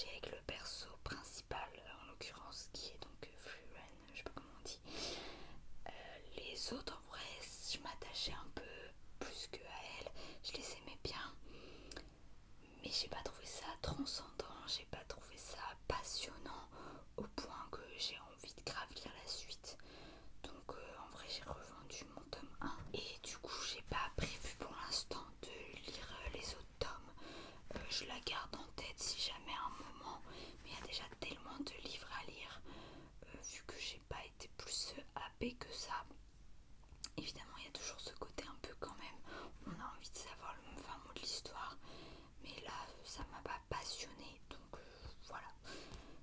accroché avec le perso principal, en l'occurrence, qui est donc Frieren, je sais pas comment on dit. Les autres, en vrai, je m'attachais un peu plus que à elle, je les aimais bien, mais j'ai pas trouvé ça transcendant, j'ai pas trouvé ça passionnant au point que j'ai envie de grave lire la suite. Donc en vrai j'ai revendu mon tome 1 et du coup j'ai pas prévu pour l'instant de lire les autres tomes. Je la garde en tête si jamais à un moment, mais il y a déjà tellement de livres à lire, vu que j'ai pas été plus happée que ça. Évidemment il y a toujours ce côté un peu quand même, on a envie de savoir le fin mot de l'histoire, mais là ça m'a pas passionnée, donc voilà.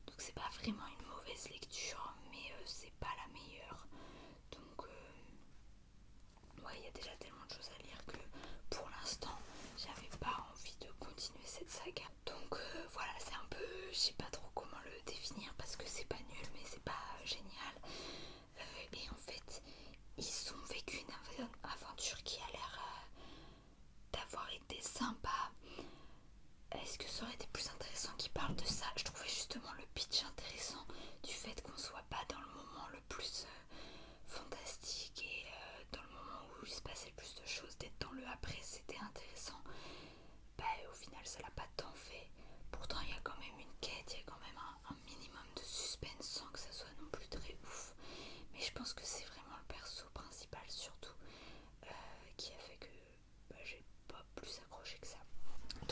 Donc c'est pas vraiment une mauvaise lecture, mais c'est pas la meilleure. Donc ouais, il y a déjà tellement de choses à lire que pour l'instant j'avais pas envie de continuer cette saga. Donc voilà, c'est un peu, je sais pas trop comment le définir parce que c'est pas nul mais c'est pas génial. Et en fait ils ont vécu une aventure qui a l'air d'avoir été sympa. Est-ce que ça aurait été plus intéressant qu'ils parlent de ça? Je trouvais justement le pitch intéressant du fait qu'on soit pas dans le moment le plus fantastique et dans le moment où il se passait le plus de choses, d'être dans le après, c'était intéressant. Bah au final ça l'a pas tant fait. Pourtant il y a quand même une quête, il y a quand même un minimum de suspense sans que ça soit non plus très ouf. Mais je pense que c'est vraiment le perso principal surtout qui a fait que j'ai pas plus accroché que ça.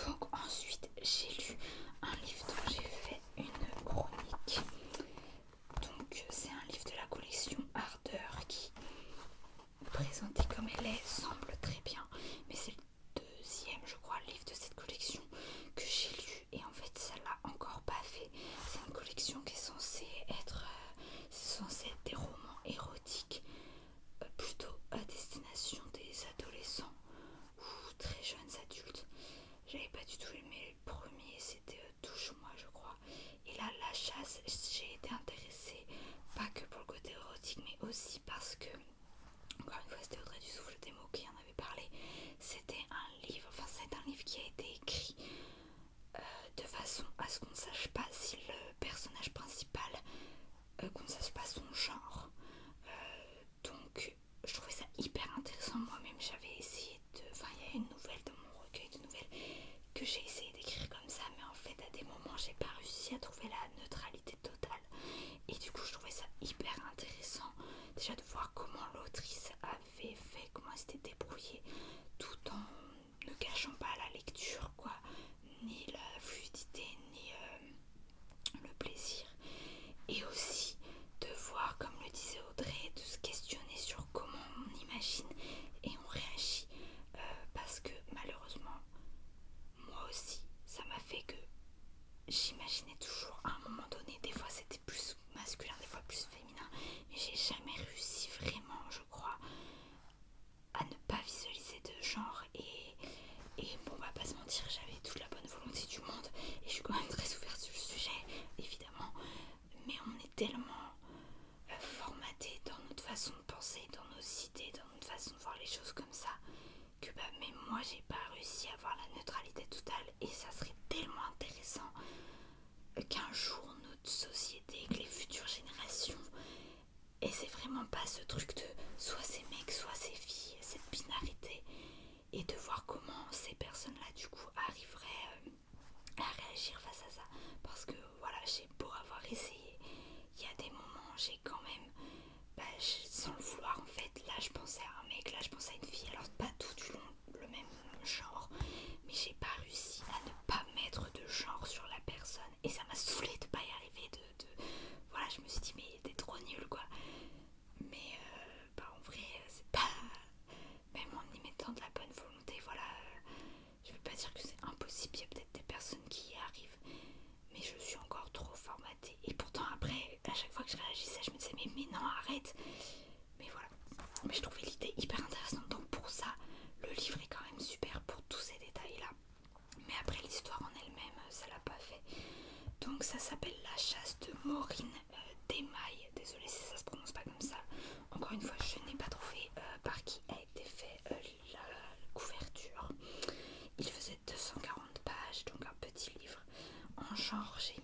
Donc ensuite j'ai lu un livre dont j'ai fait une chronique. Donc c'est un livre de la collection Ardeur qui, présenté comme elle est, semble très bien. Mais c'est le deuxième, je crois, livre de cette collection que j'ai lu et en fait ça l'a encore pas fait. C'est une collection qui est censée être des romans érotiques, plutôt à destination des adolescents ou très jeunes adultes. J'avais pas du tout aimé le premier, c'était Touche-moi je crois. Et là, La Chasse, j'ai été intéressée, pas que pour le côté érotique, mais aussi parce que, encore une fois, c'était Audrey Dussoufle des mots qui en avait parlé. C'était un livre, enfin c'est un livre qui a été écrit de façon à ce qu'on ne sache pas si le personnage principal, qu'on ne sache pas son genre. Donc je trouvais ça hyper intéressant. Moi-même j'avais essayé de... Enfin il y a une nouvelle dans mon recueil de nouvelles que j'ai essayé d'écrire comme ça, mais en fait à des moments j'ai pas réussi à trouver la neutralité totale. Et du coup je trouvais ça hyper intéressant déjà de voir comment l'autrice avait fait, comment elle s'était débrouillée, tout en ne cachant pas la lecture quoi, ni la fluidité, ni le plaisir. Et aussi de voir, comme le disait Audrey, de se questionner sur comment on imagine et on réagit. Parce que malheureusement, moi aussi, ça m'a fait que j'imaginais toujours à un moment donné, des fois c'était plus masculin, des fois plus féminin, mais j'ai jamais réussi vraiment, je crois, à ne pas visualiser de genre. Et bon, on va pas se mentir, j'avais toute la bonne volonté du monde et je suis quand même très ouverte sur le sujet, évidemment, mais on est tellement formaté dans notre façon de penser, dans nos idées, dans notre façon de voir les choses comme ça, que bah même moi j'ai pas réussi à avoir la neutralité totale. Et ça serait tellement intéressant qu'un jour notre société, que les futures générations, et c'est vraiment pas ce truc de soit c'est mecs, soit c'est filles, cette binarité, et de voir comment ces personnes-là du coup arriveraient à réagir face à ça. Parce que voilà, j'ai beau avoir essayé, il y a des moments j'ai quand même, sans le vouloir en fait, là je pensais à un mec, là je pensais à une fille, alors pas tout du long le même genre, mais j'ai pas réussi à ne pas mettre de genre sur la personne et ça m'a saoulé de pas y arriver, voilà, je me suis dit mais t'es trop nul quoi. Mais en vrai c'est pas, même en y mettant de la bonne volonté, voilà, je veux pas dire que c'est impossible, il y a peut-être des personnes qui y arrivent, mais je suis encore trop formatée. Et pourtant après, à chaque fois que je réagissais, je me disais mais non arrête. Mais voilà, mais je trouvais l'idée hyper intéressante, donc pour ça le livre est quand même super pour tous ces détails là. Mais après l'histoire en elle-même, ça l'a pas fait. Donc ça s'appelle La Chasse de Maureen Desmailles. Désolée si ça se prononce pas comme ça. Encore une fois, je n'ai pas trouvé par qui a été fait la couverture. Il faisait 240 pages, donc un petit livre. En genre, j'ai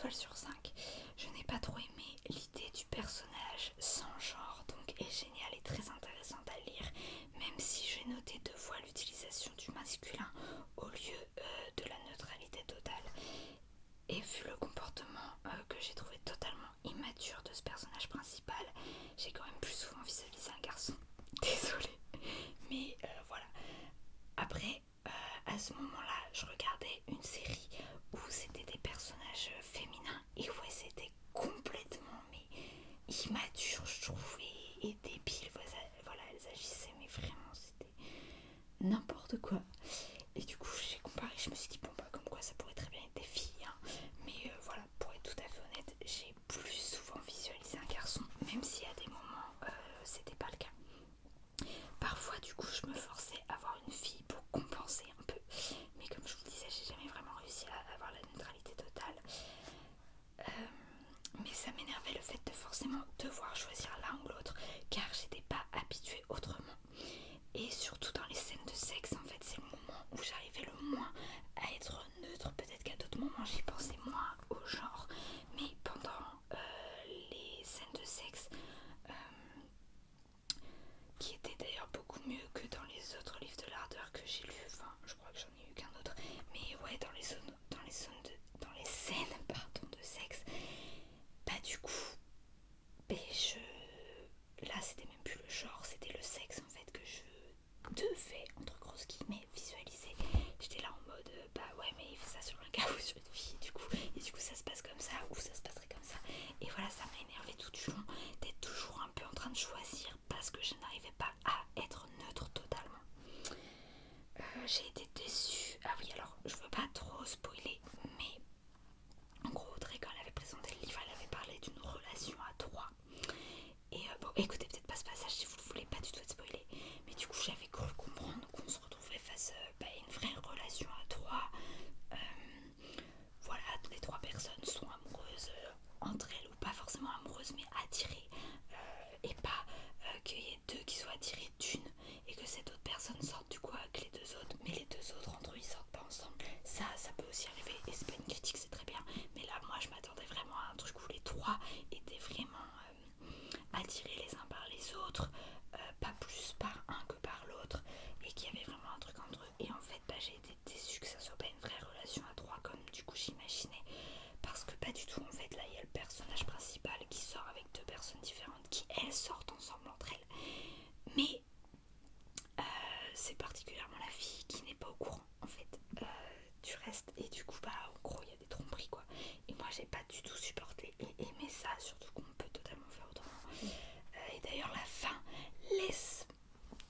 étoiles sur 5. Je n'ai pas trop aimé l'idée du personnage sans genre, donc est géniale et très intéressante à lire, même si j'ai noté 2 fois l'utilisation du masculin au lieu de la neutralité totale. Et vu le comportement que j'ai trouvé totalement immature de ce personnage principal, j'ai quand même plus souvent visualisé un garçon. Désolée, mais voilà. Après, à ce moment-là, je regardais une série où c'était des personnages féminins et ouais, c'était complètement mais immature, je trouve, et débile. Voilà, elles agissaient, mais vraiment, c'était n'importe quoi. Et du coup, j'ai comparé, je me suis dit, bon, bah, comme quoi ça pourrait très bien être des filles, hein. Mais voilà, pour être tout à fait honnête, j'ai plus souvent visualisé un garçon, même si à des moments, c'était pas le cas. Parfois, du coup, je me forçais à avoir une fille pour compenser un peu. Mais comme je vous le disais, j'ai jamais vraiment réussi à avoir la neutralité totale. Mais ça m'énervait le fait de forcément devoir choisir l'un ou l'autre, car j'étais pas habituée autrement. Et surtout dans les scènes de sexe, en fait, c'est le moment où j'arrivais le moins à être neutre. Peut-être qu'à d'autres moments, j'y pensais moins au genre. Mais pendant les scènes de sexe, qui étaient d'ailleurs beaucoup mieux que dans les autres livres de l'ardeur que j'ai lus, enfin, je crois que j'en ai eu qu'un autre. Mais ouais, dans les scènes pardon, de sexe, bah du coup, là c'était même plus le genre, c'était le sexe en fait que je devais, entre grosses guillemets, visualiser. J'étais là en mode, bah ouais, mais il fait ça sur un gars ou sur une fille, et du coup ça se passe comme ça, ou ça se passerait comme ça. Et voilà, ça m'a énervé tout du long d'être toujours un peu en train de choisir parce que je n'arrivais pas à être neutre totalement. J'ai été déçue. Ah oui, alors je veux pas trop spoiler, mais en gros, Audrey, quand elle avait présenté le livre, elle avait parlé d'une relation à 3. Et bon, écoutez peut-être pas ce passage si vous ne voulez pas du tout être spoilé, mais du coup, j'avais cru comprendre qu'on se retrouvait face à une vraie relation à 3. Voilà, les 3 personnes sont amoureuses entre elles, ou pas forcément amoureuses, mais attirées, et pas qu'il y ait 2 qui soient attirés d'une et que cette autre personne sorte du coup avec les 2 autres, mais les 2 autres entre eux ils sortent pas ensemble. Ça peut aussi arriver et c'est pas une critique, c'est très bien. Mais là, moi je m'attendais vraiment à un truc où les 3 étaient vraiment attirés les uns par les autres, pas plus par un que par l'autre, et qu'il y avait vraiment un truc entre eux. Et en fait, j'ai été déçue que ça soit pas une vraie relation à 3 comme du coup j'imaginais, parce que pas du tout. En fait, là il y a le personnage principal qui sort avec 2 personnes différentes qui elles sortent ensemble entre elles, mais c'est particulièrement la fille qui n'est pas au courant en fait du reste, et du coup en gros il y a des tromperies quoi. Et moi j'ai pas du tout supporté et aimé ça, surtout qu'on peut totalement faire autrement. Et d'ailleurs la fin laisse,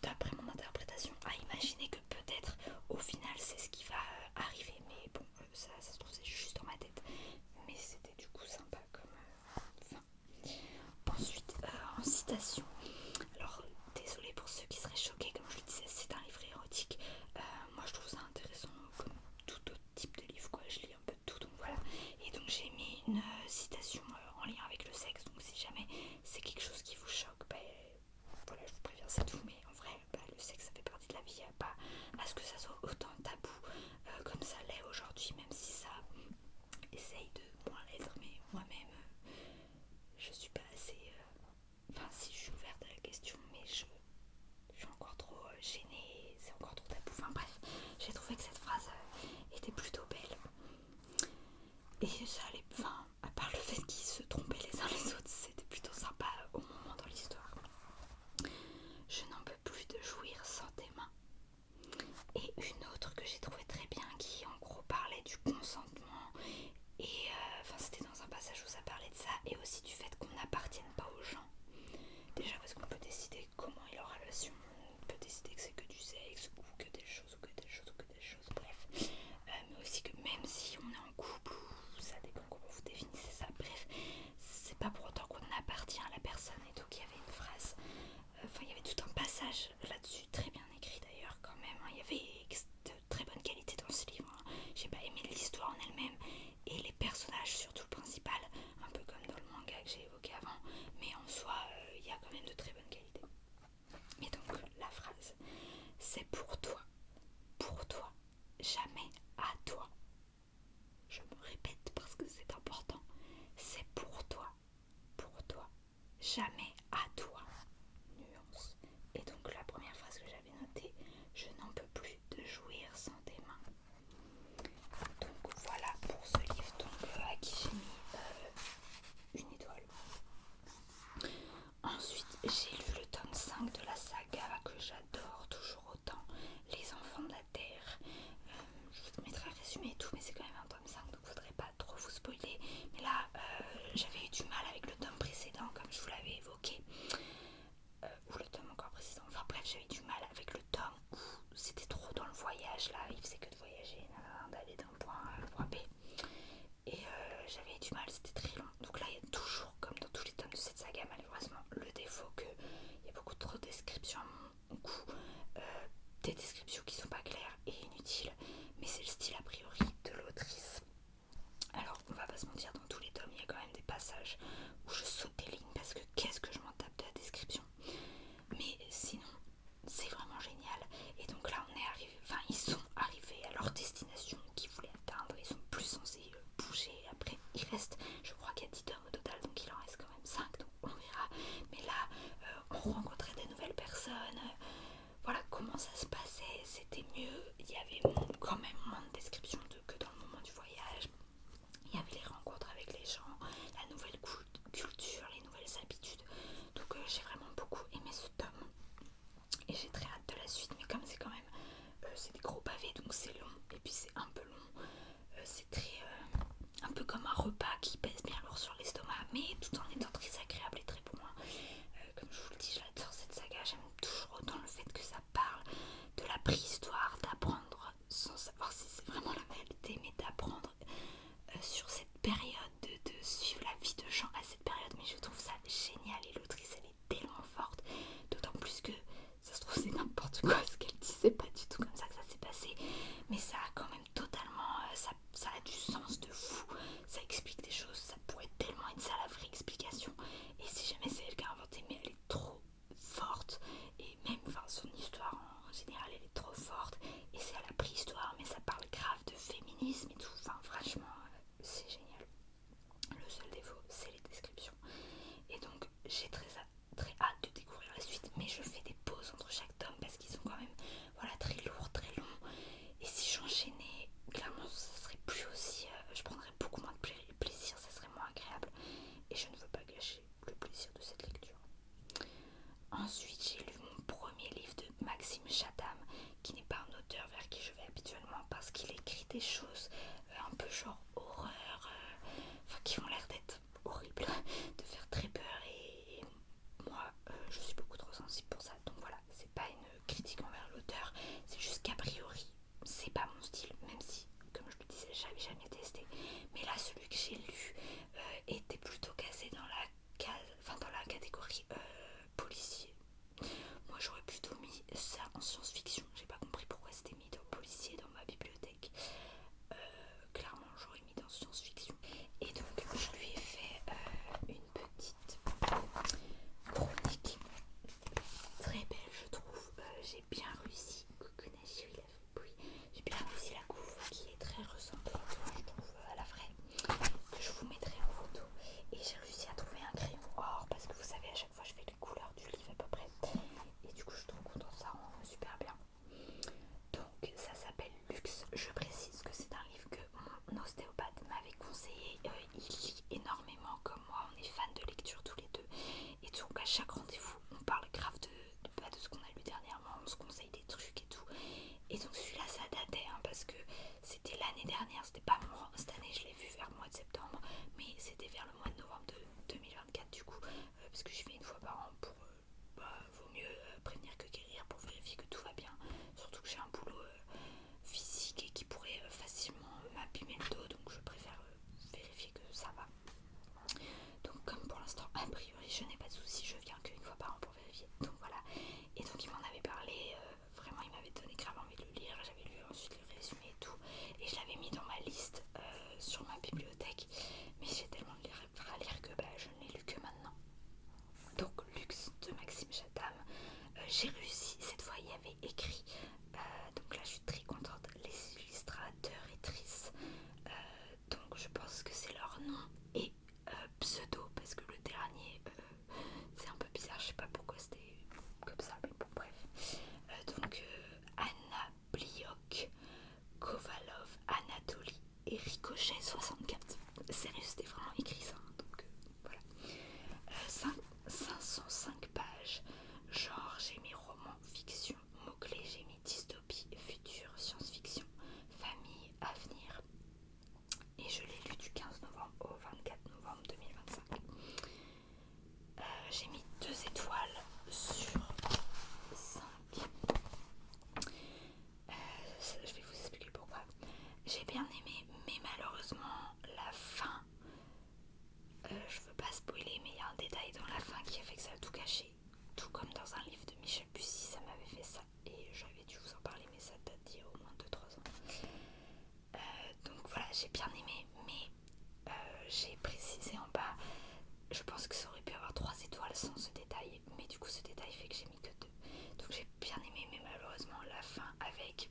d'après mon interprétation, à imaginer que peut-être au final c'est ce qui va arriver, mais bon, ça se trouve c'est juste dans ma tête, mais c'était du coup sympa comme fin. Ensuite, en citation, alors désolée pour ceux qui seraient choqués, comme je le disais, c'est un livre érotique. Moi je trouve ça intéressant comme tout autre type de livre quoi, je lis un peu de tout, donc voilà. Et donc j'ai mis une citation faisait que de voyager, d'aller d'un point A à un point B. Et j'avais du mal, c'était très long. Donc là, il y a toujours, comme dans tous les tomes de cette saga, malheureusement, le défaut qu'il y a beaucoup trop de descriptions à mon goût. Des descriptions qui sont pas claires et inutiles, mais c'est le style a priori de l'autrice. Alors, on va pas se mentir, dans tous les tomes, il y a quand même des passages où je saute des lignes parce que qu'est-ce que je m'en tape de la description. Mais sinon, c'est vraiment génial. Et donc là, ils sont arrivés à leur destination qu'ils voulaient atteindre. Ils sont plus censés bouger. Après, il reste, je crois qu'il y a 10 tomes au total, donc il en reste quand même 5, donc on verra. Mais là, on rencontrait des nouvelles personnes. Voilà comment ça se passait, c'était mieux. Il y avait quand même moins de descriptions que dans le moment du voyage. Il y avait les rencontres avec les gens, la nouvelle culture, les nouvelles habitudes. Donc j'ai vraiment beaucoup aimé ce tome. Et j'ai très hâte de la suite. Mais comme c'est quand même, c'est des gros pavés, donc c'est long. Et puis c'est un peu long. C'est très, un peu comme un repas qui pèse bien lourd sur l'estomac. Mais tout en étant très agréable et très bon. Comme je vous le dis, j'adore cette saga. J'aime toujours autant le fait que ça parle de la préhistoire, d'apprendre sans savoir si c'est vraiment la réalité, mais d'apprendre sur cette période, de suivre la vie de gens à cette période. Mais je trouve ça génial et l'autrice elle est tellement forte, d'autant plus que ça se trouve c'est n'importe quoi ce qu'elle dit, c'est pas du tout comme ça que ça s'est passé, mais ça a quand même totalement, ça a du sens de fou, ça explique des choses, ça pourrait tellement être ça la vraie explication. Et si jamais c'est elle qui a inventé, mais elle est trop forte, et même son histoire en général elle est trop forte, et c'est à la préhistoire mais ça parle grave de féminisme et tout, enfin franchement c'est génial. Le seul défaut c'est les descriptions, et donc j'ai très hâte de découvrir la suite, mais je fais des pauses entre chaque tome parce qu'ils sont quand même très lourds, très longs, et si j'enchaînais clairement ça serait plus aussi, je prendrais beaucoup moins de plaisir, ça serait moins agréable, et je ne veux pas gâcher le plaisir de cette lecture. Ensuite, j'ai lu mon premier livre de Maxime Chatham, qui n'est pas un auteur vers qui je vais habituellement parce qu'il écrit des choses un peu genre horreur, qui ont l'air d'être horribles, de faire très peur, et moi je suis beaucoup trop sensible pour ça. Donc voilà, c'est pas une critique envers l'auteur, c'est juste qu'a priori c'est pas mon style, même si, comme je le disais, j'avais jamais testé. Mais là, celui que j'ai lu était plutôt casé dans dans la catégorie policier. Moi j'aurais plutôt mis ça en science-fiction, j'ai pas compris pourquoi c'était mis dans policier dans ma bibliothèque. Clairement j'aurais mis dans science-fiction. Et donc je lui ai fait une petite chronique très belle je trouve. J'ai bien réussi, j'ai bien réussi la couve qui est très ressemblante je trouve à la vraie, que je vous mettrai en photo. Et j'ai réussi à trouver un crayon or parce que vous savez à chaque fois je fais les couleurs du livre à peu près, et du coup je suis trop contente, ça rend super bien. Donc ça s'appelle Luxe. Je précise que c'est un livre que mon ostéopathe m'avait conseillé. Il lit énormément comme moi, on est fan de lecture tous les deux, et donc à chaque rendez-vous on parle grave de ce qu'on a lu dernièrement, on se conseille des trucs et tout. Et donc celui-là ça datait parce que c'était l'année dernière, c'était pas cette année, je l'ai vu vers le mois de septembre, mais c'était vers le mois de novembre de 2024 du coup, parce que j'y vais une fois par an pour vaut mieux prévenir que guérir, pour vérifier que tout va bien, surtout que j'ai un boulot physique et qui pourrait facilement m'abîmer le dos, donc je préfère vérifier que ça va. Donc comme pour l'instant a priori je n'ai pas de soucis, je viens qu'une fois par an pour vérifier, donc voilà. Et donc il m'en avait parlé, vraiment il m'avait donné grave envie de le lire, j'avais lu ensuite le résumé et tout, et je l'avais mis dans ma liste sur ma bibliothèque, mais j'ai tellement de livres à lire que je ne l'ai lu que maintenant. Donc Luxe de Maxime Chatham, j'ai réussi, cette fois il y avait écrit, donc là je suis très contente, les illustrateurs et trices, donc je pense que c'est leur nom, et pseudo, parce que le dernier c'est un peu bizarre, je sais pas pourquoi c'était comme ça, mais bon bref. Donc Anna Bliok, Kovalov, Anatoly et Ricochet 64. Sérieux, c'était vraiment écrit ça, donc voilà. 505 pages, genre j'ai mis roman, fiction, mots-clés, j'ai mis dystopie, futur, science-fiction, famille, avenir, et je l'ai lu du 15 novembre au 24 novembre 2025. J'ai mis 2 étoiles sur 5. Je vais vous expliquer j'ai bien aimé, mais j'ai précisé en bas, je pense que ça aurait pu avoir 3 étoiles sans ce détail, mais du coup ce détail fait que j'ai mis que 2. Donc j'ai bien aimé, mais malheureusement la fin avec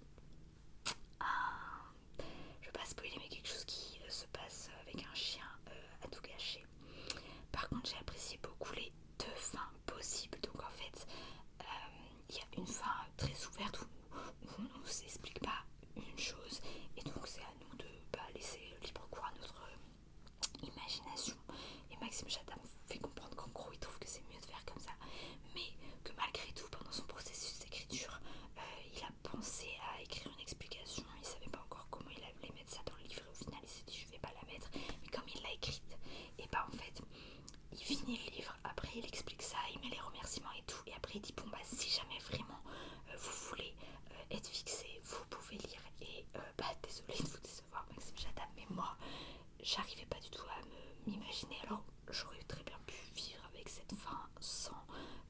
un... Je vais pas spoiler, mais quelque chose qui se passe avec un chien à tout gâcher. Par contre j'ai apprécié beaucoup les 2 fins possibles, donc en fait il y a une fin très ouverte où on ne nous explique pas une chose, et donc c'est à nous de laisser libre cours à notre imagination. Et Maxime Chatham fait comprendre qu'en gros il trouve que c'est mieux de faire comme ça, mais que malgré tout pendant son processus d'écriture il a pensé à écrire une explication. Il savait pas encore comment il allait mettre ça dans le livre, et au final il s'est dit je vais pas la mettre, mais comme il l'a écrite, et bah en fait il finit le livre, après il explique ça, il met les remerciements et tout, et après il dit bon bah si jamais vraiment vous voulez être fixé, vous pouvez lire. Et désolé de vous décevoir Maxime Chatham, mais moi j'arrivais pas du tout à m'imaginer. Alors j'aurais très bien pu vivre avec cette fin sans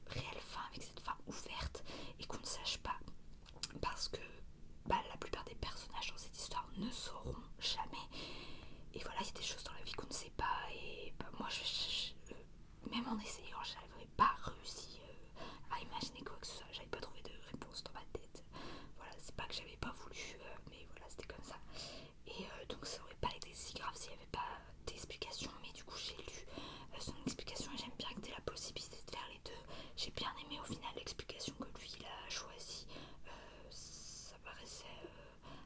réelle fin, avec cette fin ouverte et qu'on ne sache pas, parce que la plupart des personnages dans cette histoire ne sauront jamais. Et voilà, il y a des choses dans la vie qu'on ne sait pas, et moi même en essayant j'avais pas réussi à imaginer quoi que ce soit, j'avais pas trouvé de réponse dans ma tête. Voilà, c'est pas que j'avais pas voulu, mais voilà, c'était comme ça. Et donc ça aurait pas été si grave s'il n'y avait pas d'explication, mais du coup j'ai lu son explication et j'aime bien que tu aies la possibilité de faire les deux. J'ai bien aimé au final l'explication que lui il a choisie, ça paraissait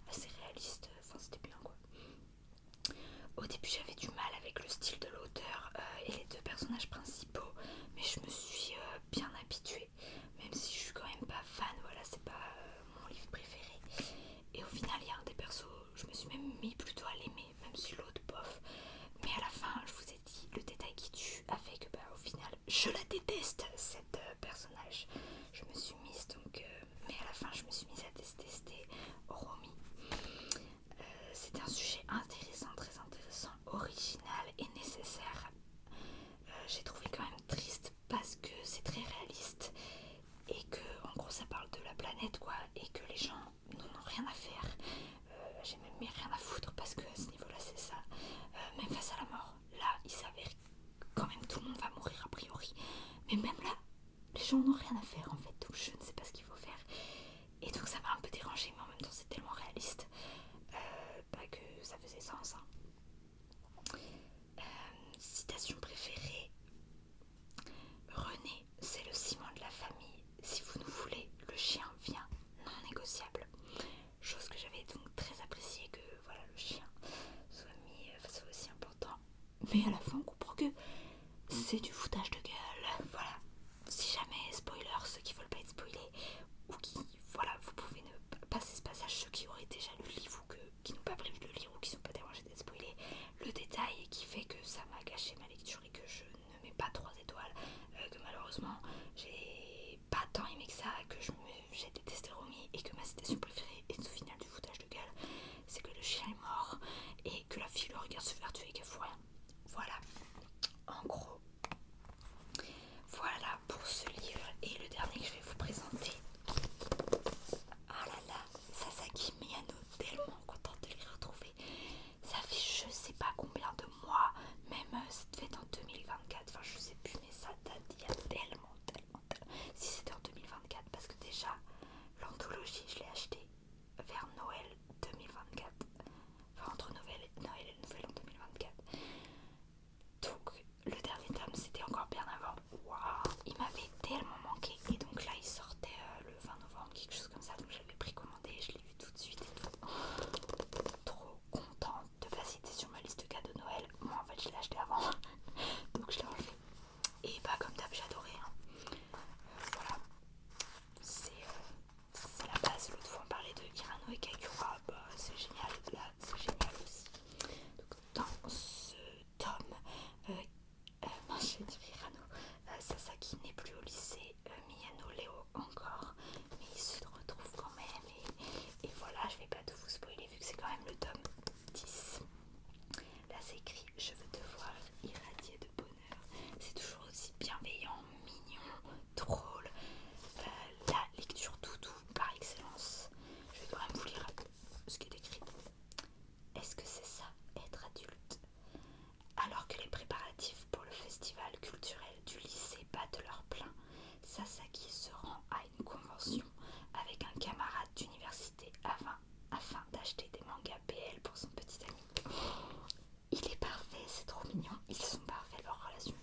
assez réaliste, enfin c'était bien quoi. Au début j'avais du mal avec le style de l'auteur et les 2 personnages principaux, mais je me suis bien habituée, même si je suis quand même pas fan, voilà, c'est pas mon livre préféré. Et au final il y a un des persos, je me suis même mis plutôt à l'aimer, même si l'autre bof. Mais à la fin, je vous ai dit, le détail qui tue a fait que au final, je la déteste cette personnage. Je me suis mise donc, mais à la fin je me suis mise à détester Romy. C'était un sujet intéressant, très intéressant, original et nécessaire. J'ai trouvé quand même triste parce que c'est très réaliste et que en gros ça parle de la planète quoi, et que les gens n'en ont rien à faire. J'ai même mis rien à foutre parce que à ce niveau là c'est ça. Même face à la mort, là il s'avère quand même tout le monde va mourir a priori, mais même là les gens n'ont rien à faire en fait, donc je ne sais pas ce qu'il faut faire. Et donc ça m'a un peu dérangée, mais en même temps c'est tellement réaliste que ça faisait sens hein. Citation préférée, René c'est le ciment de la famille, si vous nous voulez le chien vient, non négociable. Chose que j'avais donc très appréciée, que voilà le chien soit mis, soit aussi important. Mais à la fin on comprend que c'est du foutage de gueule. Voilà. Si jamais, spoiler, ceux qui veulent pas être spoilés, ou qui, voilà, vous pouvez ne passer ce passage, ceux qui auraient déjà lu le livre ou qui n'ont pas prévu de le lire ou qui sont pas dérangés d'être spoilés. Le détail qui fait que ça m'a gâché ma lecture et que je ne mets pas 3 étoiles, que malheureusement j'ai pas tant aimé que ça, que j'ai détesté Romy et que ma citation préférée est au final du foutage de gueule, c'est que le chien est mort et que la fille le regarde se faire tuer et qu'elle fout rien. Voilà, elle pour son petit ami. Il est parfait, c'est trop mignon. Ils sont parfaits, leur relation